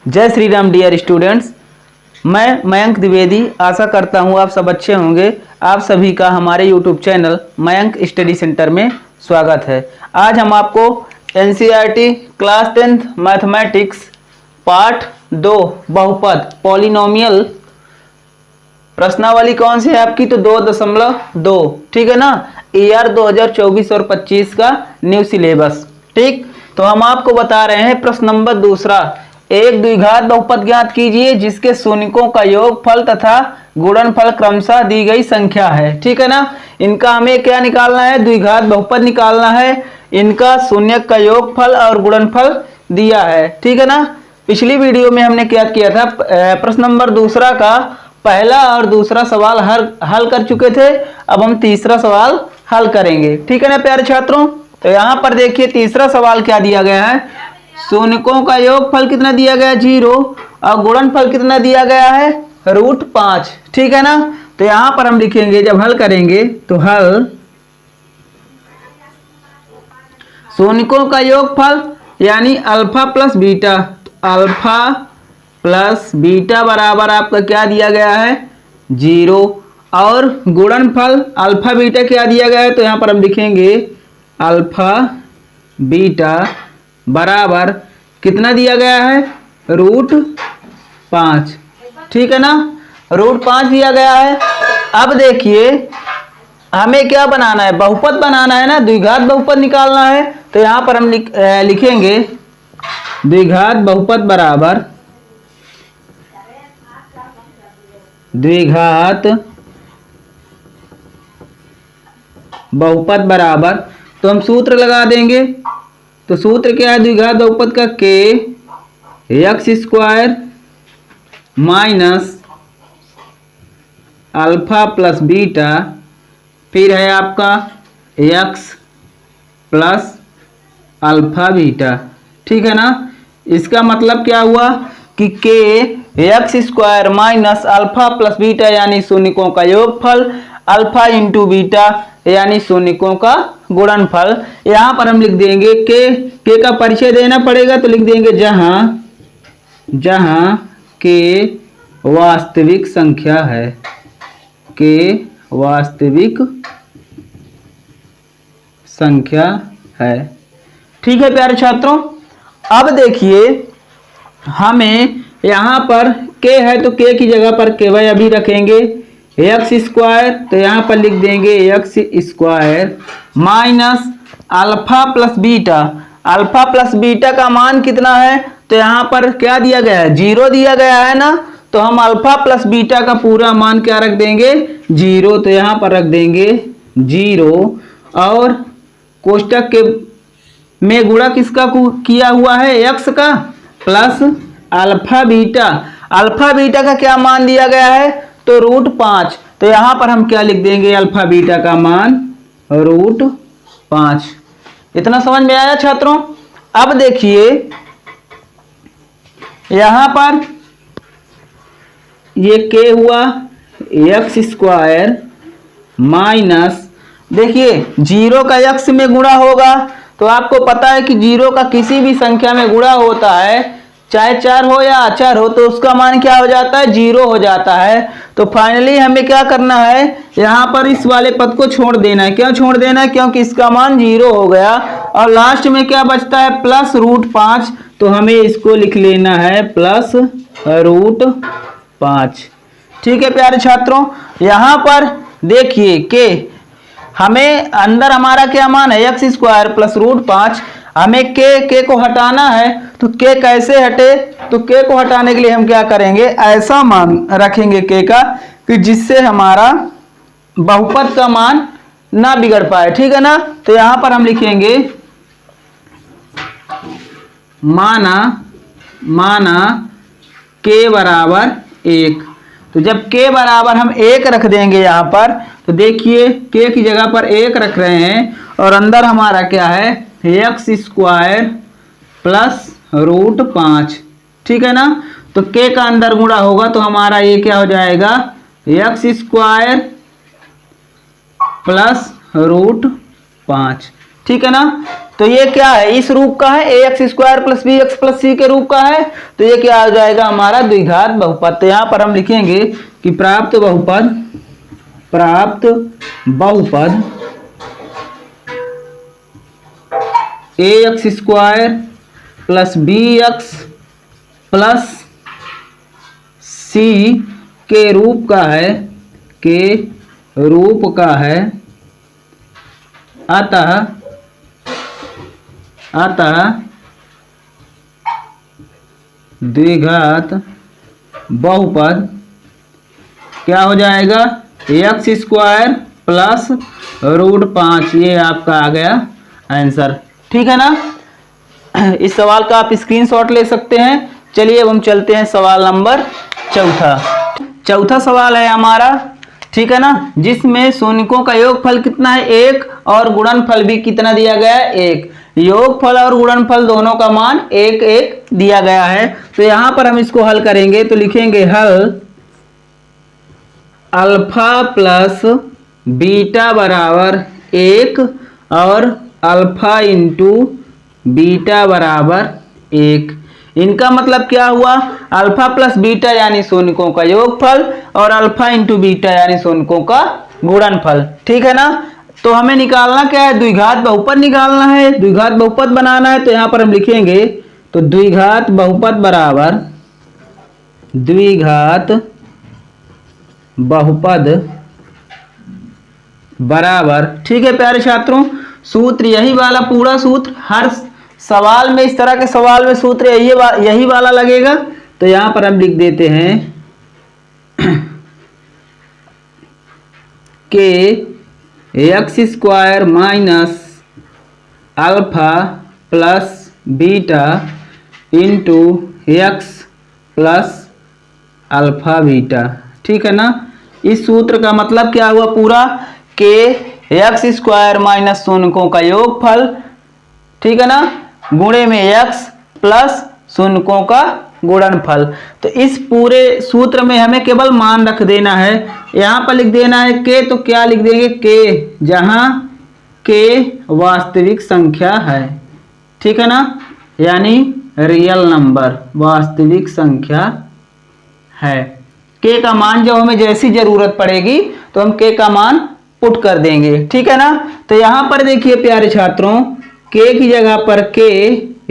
जय Shri Ram dear students. मैं मयंक द्विवेदी आशा करता हूँ आप सब अच्छे होंगे। आप सभी का हमारे YouTube channel Mayank study centre में स्वागत है। आज हम आपको NCERT class 10th mathematics part 2 बहुपद पॉलिनोमियल प्रश्नावली कौन सी है आपकी, तो 2.2, ठीक है ना। ईयर 2024 और 25 का न्यू सिलेबस, ठीक। तो हम आपको बता रहे हैं प्रश्न नंबर दूसरा, एक द्विघात बहुपद ज्ञात कीजिए जिसके शून्यकों का योगफल तथा गुणनफल क्रमशः दी गई संख्या है, ठीक है ना। इनका हमें क्या निकालना है, द्विघात बहुपद निकालना है। इनका शून्य का योगफल और गुणनफल दिया है, ठीक है ना। पिछली वीडियो में हमने क्या किया था, प्रश्न नंबर दूसरा का पहला और दूसरा सवाल हल कर चुके थे। अब हम तीसरा सवाल हल करेंगे, ठीक है ना प्यारे छात्रों। तो यहाँ पर देखिए तीसरा सवाल क्या दिया गया है, शून्यकों का योगफल कितना दिया गया है 0 और गुणनफल कितना दिया गया है √5, ठीक है ना। तो यहाँ पर हम लिखेंगे, जब हल करेंगे तो हल शून्यकों का योगफल यानी alpha plus beta, alpha plus beta बराबर आपका क्या दिया गया है 0 और गुणनफल अल्फा बीटा क्या दिया गया है, तो यहाँ पर हम लिखेंगे अल्फा बीटा बराबर कितना दिया गया है √5, ठीक है ना। √5 दिया गया है। अब देखिए हमें क्या बनाना है, बहुपद बनाना है ना, द्विघात बहुपद निकालना है। तो यहाँ पर हम लिखेंगे द्विघात बहुपद बराबर द्विघात बहुपद बराबर, तो हम सूत्र लगा देंगे। तो सूत्र क्या है द्विघात बहुपद का, kx² minus alpha plus beta, फिर है आपका x प्लस अल्फा बीटा, ठीक है ना। इसका मतलब क्या हुआ कि kx² minus alpha plus beta यानी शून्यकों का योगफल, अल्फा इंटू बीटा यानी शून्यकों का गुणनफल। यहाँ पर हम लिख देंगे के का परिचय देना पड़ेगा, तो लिख देंगे जहां के वास्तविक संख्या है, के वास्तविक संख्या है, ठीक है प्यारे छात्रों। अब देखिए हमें यहाँ पर के है तो के की जगह पर केवल अभी रखेंगे x², तो यहाँ पर लिख देंगे x² minus alpha plus beta, alpha plus beta का मान कितना है, तो यहाँ पर क्या दिया गया है 0 दिया गया है ना। तो हम अल्फा प्लस बीटा का पूरा मान क्या रख देंगे 0, तो यहाँ पर रख देंगे 0 और कोष्टक के में गुणा किसका किया हुआ है x का plus alpha beta, alpha beta का क्या मान दिया गया है तो √5। तो यहाँ पर हम क्या लिख देंगे अल्फा बीटा का मान √5। इतना समझ में आया छात्रों। अब देखिए यहाँ पर ये के हुआ x² माइनस, देखिए 0 का x में गुणा होगा, तो आपको पता है कि 0 का किसी भी संख्या में गुणा होता है, चाहे 4 हो या अचर हो, तो उसका मान क्या हो जाता है 0 हो जाता है। तो फाइनली हमें क्या करना है, यहाँ पर इस वाले पद को छोड़ देना है। क्यों छोड़ देना है, क्योंकि इसका मान 0 हो गया और लास्ट में क्या बचता है प्लस √5, तो हमें इसको लिख लेना है प्लस √5, ठीक है प्यारे छात्रों। यहाँ पर देखिए के हमें अंदर हमारा क्या मान है x² प्लस √5, हमें के को हटाना है। तो के कैसे हटे, तो के को हटाने के लिए हम क्या करेंगे, ऐसा मान रखेंगे के का कि जिससे हमारा बहुपद का मान ना बिगड़ पाए, ठीक है ना। तो यहाँ पर हम लिखेंगे माना के बराबर 1। तो जब के बराबर हम 1 रख देंगे यहाँ पर, तो देखिए के की जगह पर 1 रख रहे हैं और अंदर हमारा क्या है x² प्लस √5, ठीक है ना। तो के का अंदर गुणा होगा तो हमारा ये क्या हो जाएगा x² प्लस √5, ठीक है ना। तो ये क्या है, इस रूप का है, A X square plus B X plus C के रूप का है। तो ये क्या आ जाएगा हमारा द्विघात बहुपद। तो यहां पर हम लिखेंगे कि प्राप्त बहुपद A X square plus B X plus C के रूप का है, अतः द्विघात बहुपद क्या हो जाएगा, एक्स स्क्वायर प्लस √5। ये आपका आ गया आंसर। ठीक है ना। इस सवाल का आप स्क्रीनशॉट ले सकते हैं। चलिए अब हम चलते हैं सवाल नंबर चौथा सवाल है हमारा, ठीक है ना, जिसमें शून्यकों का योगफल कितना है 1 और गुणनफल भी कितना दिया गया है 1। योगफल और गुणनफल दोनों का मान 1 1 दिया गया है। तो यहां पर हम इसको हल करेंगे तो लिखेंगे हल अल्फा प्लस बीटा बराबर 1 और अल्फा इंटू बीटा बराबर 1। इनका मतलब क्या हुआ, अल्फा प्लस बीटा यानी शून्यकों का योगफल और अल्फा इंटू बीटा यानी शून्यकों का गुणनफल। ठीक है ना। तो हमें निकालना क्या है, द्विघात बहुपद निकालना है, द्विघात बहुपद बनाना है। तो यहां पर हम लिखेंगे तो द्विघात बहुपद बराबर, ठीक है प्यारे छात्रों, सूत्र यही वाला, पूरा सूत्र हर सवाल में, इस तरह के सवाल में सूत्र यही वाला लगेगा। तो यहां पर हम लिख देते हैं के x square minus alpha plus beta into x plus alpha beta. ठीक है ना। इस सूत्र का मतलब क्या हुआ, पूरा के एक्स स्क्वायर माइनस शून्यकों का योगफल, ठीक है ना, गुणे में एक्स प्लस शून्यकों का गुणनफल। तो इस पूरे सूत्र में हमें केवल मान रख देना है। यहां पर लिख देना है के, तो क्या लिख देंगे के, जहां के वास्तविक संख्या है। ठीक है ना, यानी रियल नंबर, वास्तविक संख्या है। के का मान जब हमें जैसी जरूरत पड़ेगी तो हम के का मान पुट कर देंगे। ठीक है ना। तो यहां पर देखिए प्यारे छात्रों, के की जगह पर के,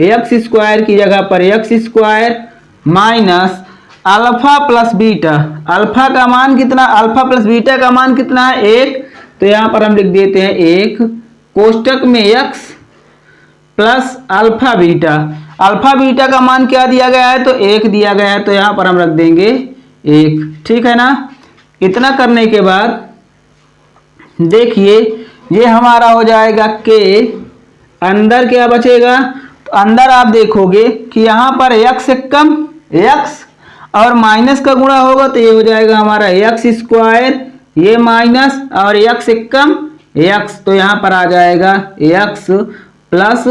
एक्स स्क्वायर की जगह पर x square minus alpha plus beta. Alpha का मान कितना, अल्फा प्लस बीटा का मान कितना है 1। तो यहां पर हम लिख देते हैं 1 कोष्टक में x plus alpha beta. Alpha beta का मान क्या दिया गया है, तो 1 दिया गया है। तो यहां पर हम रख देंगे 1। ठीक है ना। इतना करने के बाद देखिए ये हमारा हो जाएगा के, अंदर क्या बचेगा, तो अंदर आप देखोगे कि यहां पर x से कम x और माइनस का गुणा होगा तो ये हो जाएगा हमारा एक्स स्क्वायर, ये माइनस और x से कम x, तो यहां पर आ जाएगा x प्लस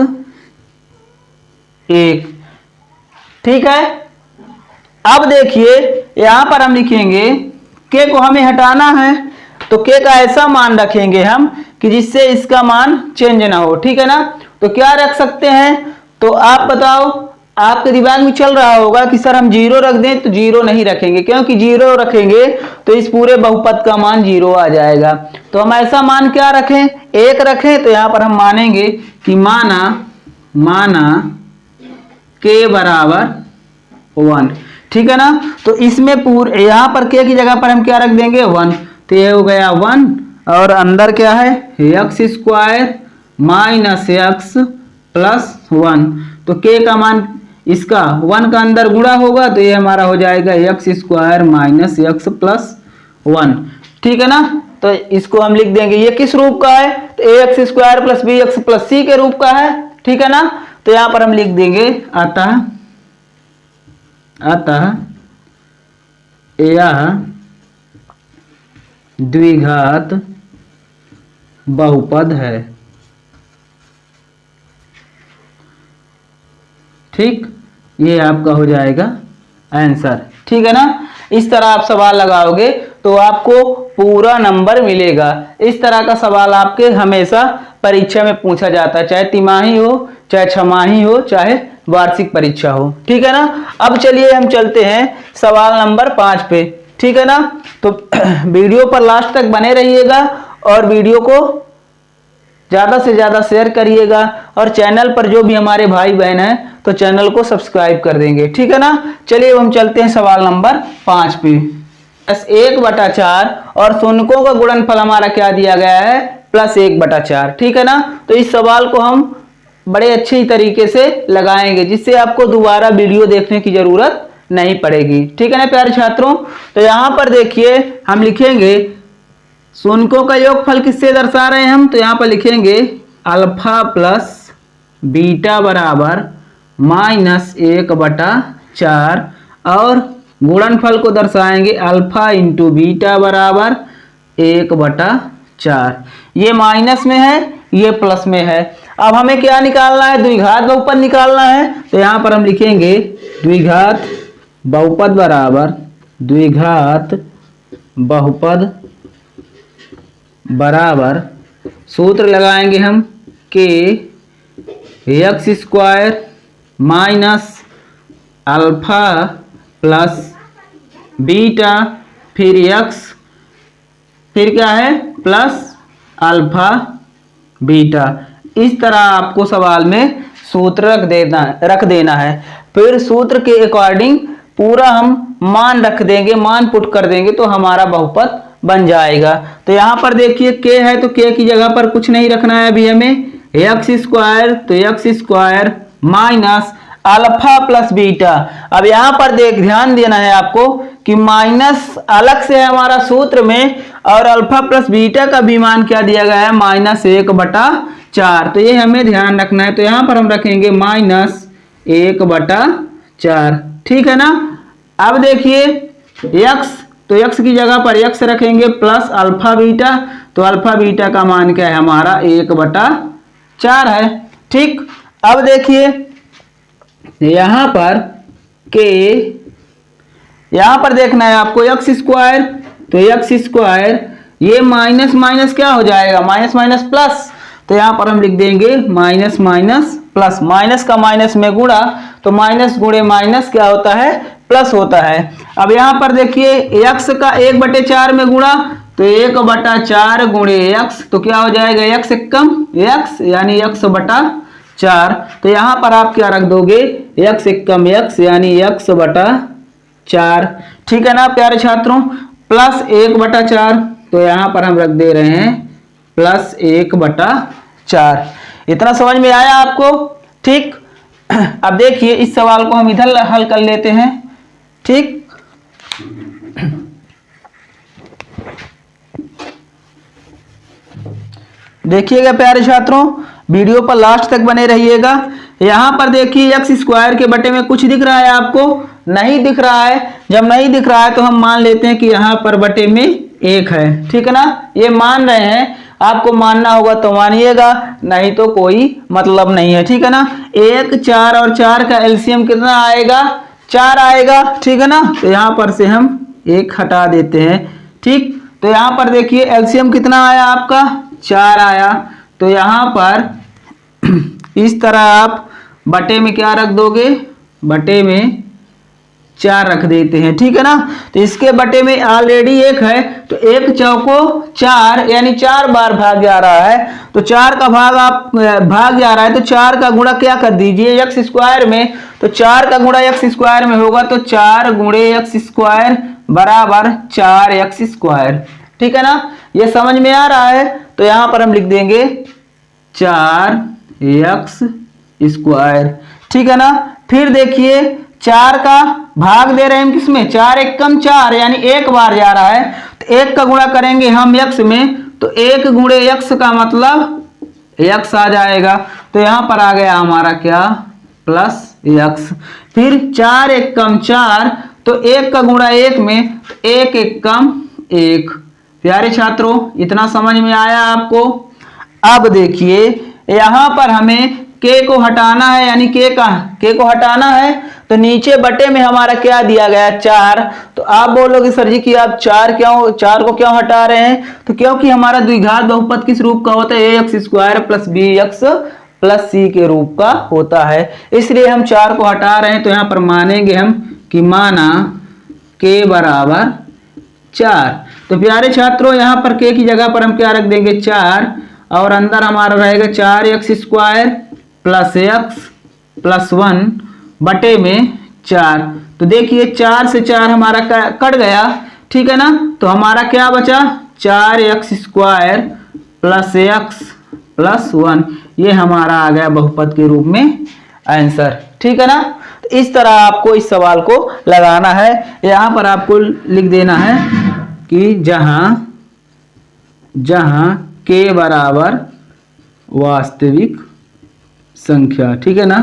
1। ठीक है। अब देखिए यहां पर हम लिखेंगे के को हमें हटाना है, तो के का ऐसा मान रखेंगे हम कि जिससे इसका मान चेंज ना हो। ठीक है ना। तो क्या रख सकते हैं, तो आप बताओ, आपके दिमाग में चल रहा होगा कि सर हम 0 रख दें, तो 0 नहीं रखेंगे, क्योंकि 0 रखेंगे तो इस पूरे बहुपद का मान 0 आ जाएगा। तो हम ऐसा मान क्या रखें, 1 रखें। तो यहां पर हम मानेंगे कि माना के बराबर 1। ठीक है ना। तो इसमें पूरे यहां पर के की जगह पर हम क्या रख देंगे 1। तो ये हो गया 1 और अंदर क्या है x square minus x plus 1। तो के का मान इसका 1 का अंदर गुणा होगा तो ये हमारा हो जाएगा x square minus x plus 1। ठीक है ना। तो इसको हम लिख देंगे, ये किस रूप का है, तो A X square plus B X plus C के रूप का है। ठीक है ना। तो यहां पर हम लिख देंगे अतः यह द्विघात बहुपद है। ठीक, ये आपका हो जाएगा आंसर। ठीक है ना। इस तरह आप सवाल लगाओगे तो आपको पूरा नंबर मिलेगा। इस तरह का सवाल आपके हमेशा परीक्षा में पूछा जाता है, चाहे तिमाही हो, चाहे छमाही हो, चाहे वार्षिक परीक्षा हो। ठीक है ना। अब चलिए हम चलते हैं सवाल नंबर 5 पे। ठीक है ना। तो वीडियो पर लास्ट तक बने रहिएगा और वीडियो को ज़्यादा से ज़्यादा शेयर करिएगा, और चैनल पर जो भी हमारे भाई बहन हैं तो चैनल को सब्सक्राइब कर देंगे। ठीक है ना। चलिए हम चलते हैं सवाल नंबर 5 पे। 1/4 और शून्यों का गुणनफल हमारा क्या दिया गया है, +1/4। ठीक है ना। तो इस सवाल को हम बड़े अच्छे तरीके से लगाएंगे, जिससे आपको दोबारा वीडियो देखने की जरूरत नहीं पड़ेगी। ठीक है ना प्यारे छात्रों। तो यहाँ पर देखिए हम लिखेंगे शून्यों का योगफल किससे दर्शा रहे हैं हम, तो यहाँ पर लिखेंगे अल्फा प्लस बीटा बराबर -1/4, और गुणनफल को दर्शाएंगे अल्फा इंटू बीटा बराबर 1/4। ये माइनस में है, ये प्लस में है। अब हमें क्या निकालना है, द्विघात बहुपद निकालना है। तो यहाँ पर हम लिखेंगे द्विघात बहुपद बराबर द्विघात बहुपद बराबर सूत्र लगाएंगे हम के x² minus alpha plus beta, फिर x, फिर क्या है प्लस अल्फा बीटा। इस तरह आपको सवाल में सूत्र रख देना है। फिर सूत्र के अकॉर्डिंग पूरा हम मान रख देंगे, मान पुट कर देंगे, तो हमारा बहुपद बन जाएगा। तो यहाँ पर देखिए k है, तो k की जगह पर कुछ नहीं रखना है अभी हमें, x², तो x² minus alpha plus beta. अब यहाँ पर ध्यान देना है आपको कि माइनस अलग से है हमारा सूत्र में, और अल्फा प्लस बीटा का भी मान क्या दिया गया है, -1/4। तो ये हमें ध्यान रखना है। तो यहाँ पर हम रखेंगे -1/4। ठीक है ना। अब देखिए x, तो x की जगह पर x रखेंगे प्लस अल्फा बीटा, तो अल्फा बीटा का मान क्या है हमारा 1/4 है। ठीक। अब देखिए यहां पर के, यहां पर देखना है आपको x², तो x², ये माइनस माइनस क्या हो जाएगा, माइनस माइनस प्लस। तो यहां पर हम लिख देंगे माइनस माइनस प्लस, माइनस का माइनस में गुणा, तो माइनस गुणे माइनस क्या होता है, प्लस होता है। अब यहाँ पर देखिए x का 1/4 में गुणा, तो 1/4 गुणे x, तो क्या हो जाएगा x एकम x, यानी x/4। तो यहाँ पर आप क्या रख दोगे, x एकम x, यानी x/4। ठीक है ना प्यारे छात्रों। प्लस 1/4, तो यहाँ पर हम रख दे रहे हैं प्लस 1/4। इतना समझ में आया आपको। ठीक। अब देखिए इस सवाल को हम इधर हल कर लेते हैं। ठीक। देखिएगा प्यारे छात्रों, वीडियो पर लास्ट तक बने रहिएगा। यहां पर देखिए x² के बटे में कुछ दिख रहा है आपको, नहीं दिख रहा है। जब नहीं दिख रहा है तो हम मान लेते हैं कि यहां पर बटे में 1 है। ठीक है ना। ये मान रहे हैं, आपको मानना होगा तो मानिएगा, नहीं तो कोई मतलब नहीं है। ठीक है ना। 1, 4 और 4 का एलसीएम कितना आएगा, 4 आएगा। ठीक है ना। तो यहाँ पर से हम 1 हटा देते हैं। ठीक। तो यहाँ पर देखिए एलसीएम कितना आया आपका, 4 आया। तो यहाँ पर इस तरह आप बटे में क्या रख दोगे, बटे में 4 रख देते हैं। ठीक है ना। तो इसके बटे में ऑलरेडी 1 है, तो 1 चौको 4, यानी 4 बार भाग जा रहा है। तो 4 का भाग जा रहा है, तो 4 का गुणा क्या कर दीजिए x² में, तो 4 का गुणा x² में होगा, तो 4 गुणे x² बराबर 4x²। ठीक है ना। ये समझ में आ रहा है। तो यहां पर हम लिख देंगे 4x²। ठीक है ना। फिर देखिए 4 का भाग दे रहे हैं हम किसमें, 4 एकम 4, यानी 1 बार जा रहा है। तो 1 का गुणा करेंगे हम x में, तो 1 गुणे x का मतलब x आ जाएगा। तो यहां पर आ गया हमारा क्या, प्लस x। फिर 4 एकम 4, तो 1 का गुणा 1 में, 1 एकम 1। प्यारे छात्रों इतना समझ में आया आपको। अब देखिए यहां पर हमें के को हटाना है, यानी के को हटाना है, तो नीचे बटे में हमारा क्या दिया गया 4। तो आप बोलोगे सर जी कि आप 4 को क्यों हटा रहे हैं, तो क्योंकि हमारा द्विघात बहुपद किस रूप का होता है, ax square plus bx plus c के रूप का होता है, इसलिए हम 4 को हटा रहे हैं। तो यहाँ पर मानेंगे हम कि माना k बराबर 4। तो प्यारे छात्रों यहाँ पर k की जगह पर हम क्या रख देंगे 4, और अंदर हमारा रहेगा 4x square plus x plus 1 बटे में 4। तो देखिए 4 से 4 हमारा कट गया, ठीक है ना, तो हमारा क्या बचा 4x square plus x plus 1, ये हमारा आ गया बहुपद के रूप में आंसर, ठीक है ना। तो इस तरह आपको इस सवाल को लगाना है। यहाँ पर आपको लिख देना है कि जहां k बराबर वास्तविक संख्या, ठीक है ना,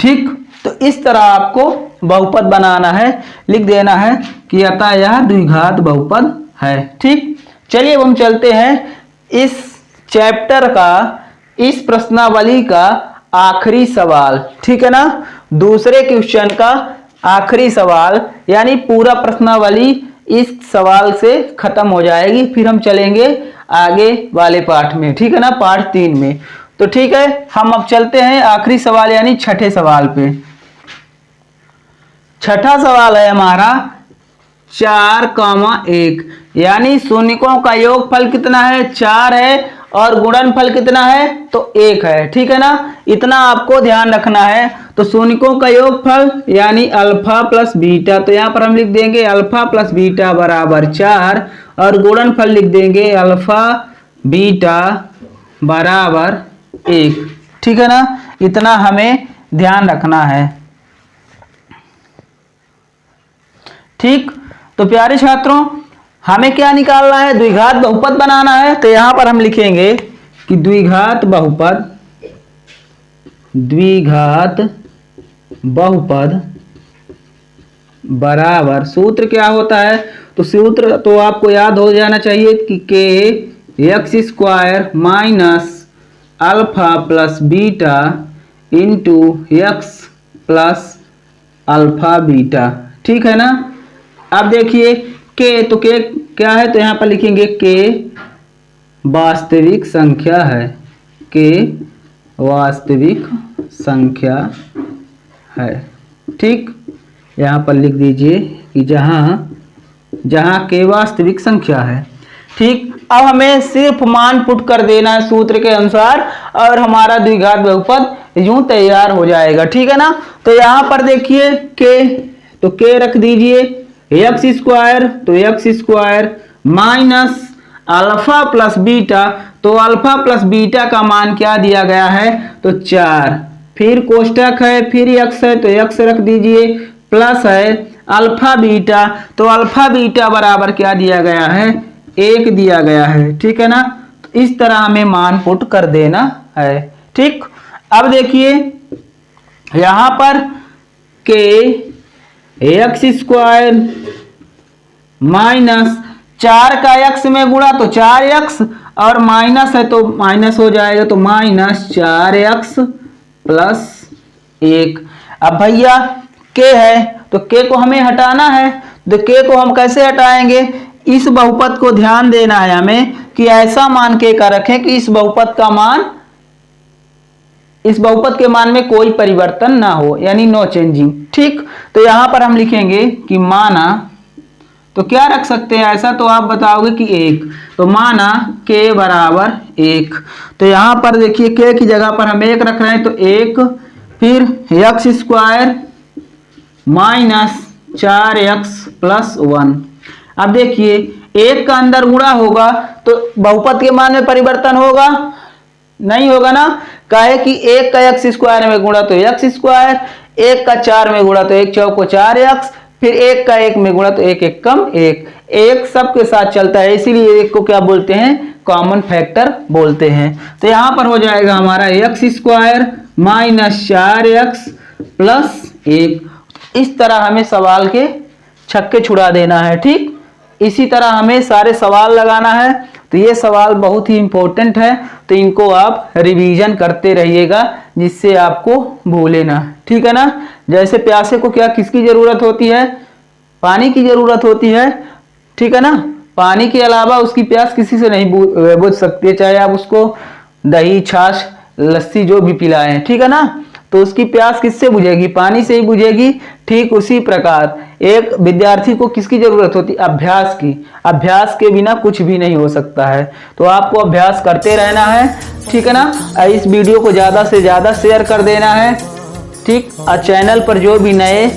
ठीक। तो इस तरह आपको बहुपद बनाना है, लिख देना है कि अतः यह द्विघात बहुपद है, ठीक। चलिए अब हम चलते हैं इस चैप्टर का, इस प्रश्नावली का आखिरी सवाल, ठीक है ना, दूसरे क्वेश्चन का आखिरी सवाल, यानी पूरा प्रश्नावली इस सवाल से खत्म हो जाएगी, फिर हम चलेंगे आगे वाले पाठ में, ठीक है ना, पाठ 3 में। तो ठीक है, हम अब चलते हैं आखिरी सवाल यानी छठे सवाल पे। छठा सवाल है हमारा 4,1, यानी शून्यकों का योगफल कितना है 4 है, और गुणनफल कितना है तो 1 है, ठीक है ना, इतना आपको ध्यान रखना है। तो शून्यकों का योगफल यानी अल्फा प्लस बीटा, तो यहाँ पर हम लिख देंगे अल्फा प्लस बीटा बराबर 4, और गुणनफल लिख देंगे अल्फा बीटा बराबर 1, ठीक है ना, इतना हमें ध्यान रखना है, ठीक। तो प्यारे छात्रों हमें क्या निकालना है, द्विघात बहुपद बनाना है। तो यहां पर हम लिखेंगे कि द्विघात बहुपद बराबर, सूत्र क्या होता है, तो सूत्र तो आपको याद हो जाना चाहिए कि k x square minus alpha plus beta into x plus alpha beta, ठीक है ना। अब देखिए k, तो k क्या है, तो यहां पर लिखेंगे k वास्तविक संख्या है, k वास्तविक संख्या है, ठीक। यहां पर लिख दीजिए कि जहां k वास्तविक संख्या है, ठीक। अब हमें सिर्फ मान पुट कर देना है सूत्र के अनुसार, और हमारा द्विघात बहुपद यूं तैयार हो जाएगा, ठीक है ना। तो यहां पर देखिए k, तो k रख दीजिए एक्स स्क्वायर, तो x square minus alpha plus beta, तो अल्फा प्लस बीटा का मान क्या दिया गया है तो 4, फिर कोष्टक है, फिर x है, तो x रख दीजिए, प्लस है अल्फा बीटा, तो अल्फा बीटा बराबर क्या दिया गया है 1 दिया गया है, ठीक है ना। तो इस तरह हमें मान पुट कर देना है, ठीक। अब देखिए यहां पर k एक्स स्क्वायर माइनस 4 का x में गुणा तो 4x, और माइनस है तो माइनस हो जाएगा, तो माइनस 4x प्लस 1। अब भैया k है तो k को हमें हटाना है, तो k को हम कैसे हटाएंगे, इस बहुपद को ध्यान देना है हमें कि ऐसा मान k का रखें कि इस बहुपद के मान में कोई परिवर्तन ना हो, यानी नो चेंजिंग, ठीक। तो यहां पर हम लिखेंगे कि माना, तो क्या रख सकते हैं ऐसा, तो आप बताओगे कि 1, तो माना k बराबर 1, तो यहां पर देखिए k की जगह पर हम 1 रख रहे हैं, तो 1, फिर x square minus 4x plus 1। अब देखिए 1 का अंदर गुणा होगा तो बहुपद के मान में परिवर्तन होगा, नहीं होगा ना, काहे कि 1 का x स्क्वायर में गुणा तो x स्क्वायर, 1 का 4 में गुणा तो 1 चौको 4x, फिर 1 का 1 में गुणा तो 1 1 कम 1 सबके साथ चलता है, इसीलिए 1 को क्या बोलते हैं कॉमन फैक्टर बोलते हैं। तो यहां पर हो जाएगा हमारा x square minus 4x plus 1। इस तरह हमें सवाल के छक्के छुड़ा देना है, ठीक। इसी तरह हमें सारे सवाल लगाना है। तो तो ये सवाल बहुत ही इंपॉर्टेंट है, तो इनको आप रिवीजन करते रहिएगा जिससे आपको भूले ना, ठीक है ना। जैसे प्यासे को क्या किसकी जरूरत होती है, पानी की जरूरत होती है, ठीक है ना। पानी के अलावा उसकी प्यास किसी से नहीं बुझ सकती है, चाहे आप उसको दही, छाछ, लस्सी जो भी पिलाएं, ठीक है ना। तो उसकी प्यास किससे बुझेगी, पानी से ही बुझेगी। ठीक उसी प्रकार एक विद्यार्थी को किसकी जरूरत होती है, अभ्यास की। अभ्यास के बिना कुछ भी नहीं हो सकता है, तो आपको अभ्यास करते रहना है, ठीक है ना। इस वीडियो को ज्यादा से ज्यादा शेयर कर देना है, ठीक। और चैनल पर जो भी नए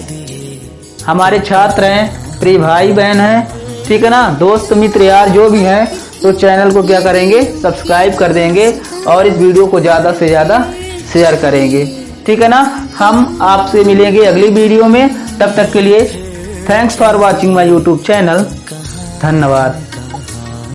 हमारे छात्र हैं, प्रिय भाई बहन हैं, ठीक है ना, दोस्त मित्र यार जो भी हैं, तो चैनल को क्या करेंगे, सब्सक्राइब कर देंगे और इस वीडियो को ज़्यादा से ज़्यादा शेयर करेंगे, ठीक है ना। हम आपसे मिलेंगे अगली वीडियो में, तब तक के लिए thanks for watching my YouTube channel. धन्यवाद।